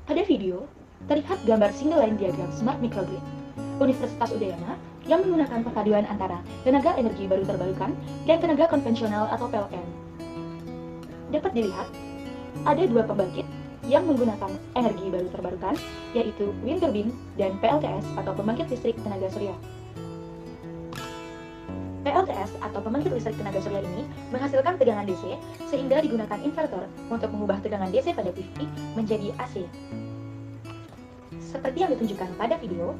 Pada video, terlihat gambar single line diagram Smart Microgrid Universitas Udayana yang menggunakan perpaduan antara tenaga energi baru terbarukan dan tenaga konvensional atau PLN. Dapat dilihat, ada dua pembangkit yang menggunakan energi baru terbarukan, yaitu wind turbine dan PLTS atau pembangkit listrik tenaga surya. PLTS atau pembangkit listrik tenaga surya ini menghasilkan tegangan DC sehingga digunakan inverter untuk mengubah tegangan DC pada PV menjadi AC. Seperti yang ditunjukkan pada video,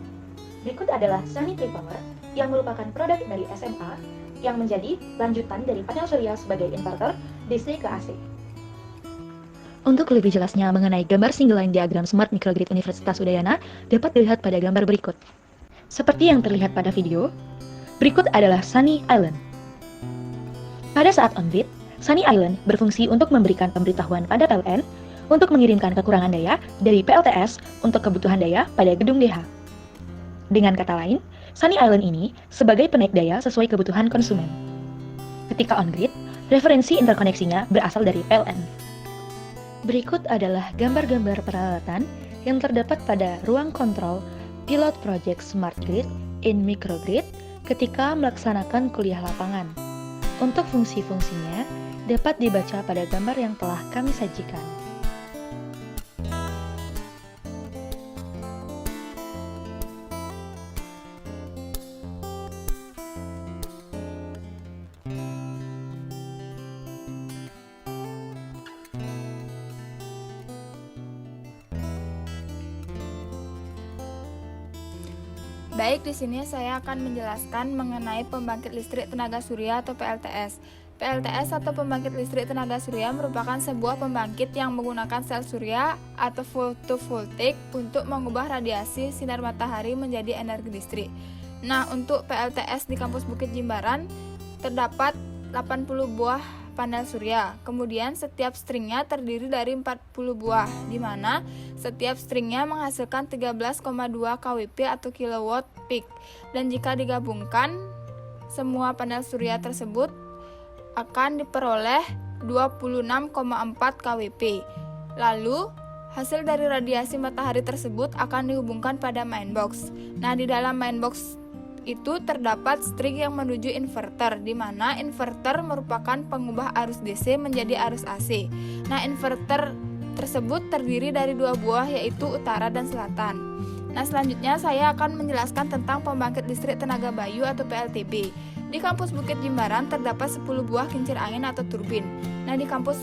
berikut adalah Sunny Tree Power yang merupakan produk dari SMA yang menjadi lanjutan dari panel surya sebagai inverter DC ke AC. Untuk lebih jelasnya mengenai gambar single line diagram Smart Microgrid Universitas Udayana dapat dilihat pada gambar berikut. Seperti yang terlihat pada video, berikut adalah Sunny Island. Pada saat on-grid, Sunny Island berfungsi untuk memberikan pemberitahuan pada PLN untuk mengirimkan kekurangan daya dari PLTS untuk kebutuhan daya pada gedung DH. Dengan kata lain, Sunny Island ini sebagai penaik daya sesuai kebutuhan konsumen. Ketika on-grid, referensi interkoneksinya berasal dari PLN. Berikut adalah gambar-gambar peralatan yang terdapat pada ruang kontrol Pilot Project Smart Grid in Microgrid ketika melaksanakan kuliah lapangan. Untuk fungsi-fungsinya dapat dibaca pada gambar yang telah kami sajikan. Baik, di sini saya akan menjelaskan mengenai pembangkit listrik tenaga surya atau PLTS. PLTS atau pembangkit listrik tenaga surya merupakan sebuah pembangkit yang menggunakan sel surya atau fotovoltaik untuk mengubah radiasi sinar matahari menjadi energi listrik. Nah, untuk PLTS di kampus Bukit Jimbaran terdapat 80 buah panel surya. Kemudian setiap stringnya terdiri dari 40 buah, di mana setiap stringnya menghasilkan 13,2 kWp atau kilowatt peak. Dan jika digabungkan, semua panel surya tersebut akan diperoleh 26,4 kWp. Lalu, hasil dari radiasi matahari tersebut akan dihubungkan pada mainbox. Nah, di dalam mainbox itu terdapat string yang menuju inverter, di mana inverter merupakan pengubah arus DC menjadi arus AC. Nah, inverter tersebut terdiri dari dua buah, yaitu utara dan selatan. Nah, selanjutnya saya akan menjelaskan tentang pembangkit listrik tenaga bayu atau PLTB. Di kampus Bukit Jimbaran terdapat 10 buah kincir angin atau turbin. Nah, di kampus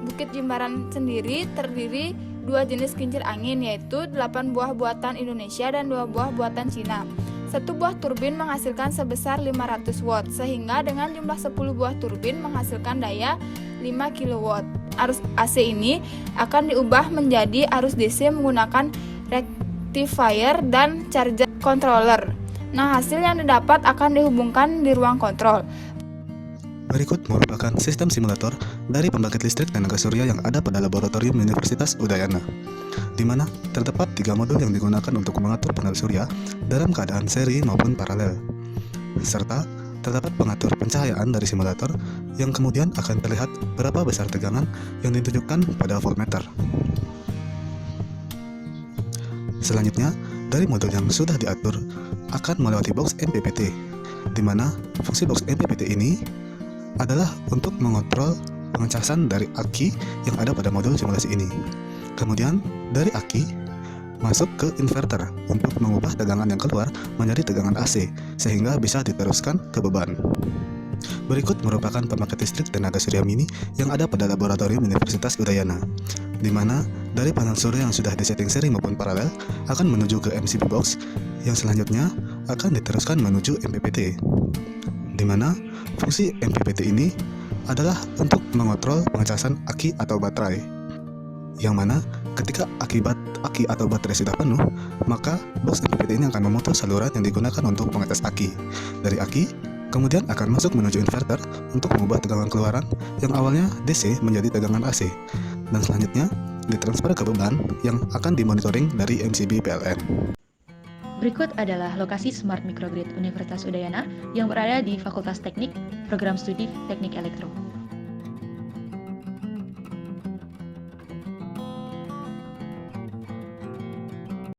Bukit Jimbaran sendiri terdiri dua jenis kincir angin, yaitu 8 buah buatan Indonesia dan 2 buah buatan Cina. Satu buah turbin menghasilkan sebesar 500 watt, sehingga dengan jumlah 10 buah turbin menghasilkan daya 5 kW. Arus AC ini akan diubah menjadi arus DC menggunakan rectifier dan charger controller. Nah, hasil yang didapat akan dihubungkan di ruang kontrol. Berikut merupakan sistem simulator dari pembangkit listrik tenaga surya yang ada pada laboratorium Universitas Udayana, di mana terdapat 3 modul yang digunakan untuk mengatur panel surya dalam keadaan seri maupun paralel, serta terdapat pengatur pencahayaan dari simulator yang kemudian akan terlihat berapa besar tegangan yang ditunjukkan pada voltmeter. Selanjutnya, dari modul yang sudah diatur akan melewati box MPPT, di mana fungsi box MPPT ini adalah untuk mengontrol pengecasan dari aki yang ada pada modul simulasi ini. Kemudian dari aki masuk ke inverter untuk mengubah tegangan yang keluar menjadi tegangan AC sehingga bisa diteruskan ke beban. Berikut merupakan pembangkit listrik tenaga surya mini yang ada pada laboratorium Universitas Udayana, di mana dari panel surya yang sudah disetting seri maupun paralel akan menuju ke MCB box yang selanjutnya akan diteruskan menuju MPPT, di mana fungsi MPPT ini adalah untuk mengontrol pengecasan aki atau baterai, yang mana ketika aki atau baterai sudah penuh, maka box MPPT ini akan memutus saluran yang digunakan untuk pengecas aki. Dari aki, kemudian akan masuk menuju inverter untuk mengubah tegangan keluaran yang awalnya DC menjadi tegangan AC, dan selanjutnya ditransfer ke beban yang akan dimonitoring dari MCB PLN. Berikut adalah lokasi Smart Microgrid Universitas Udayana yang berada di Fakultas Teknik, Program Studi Teknik Elektro.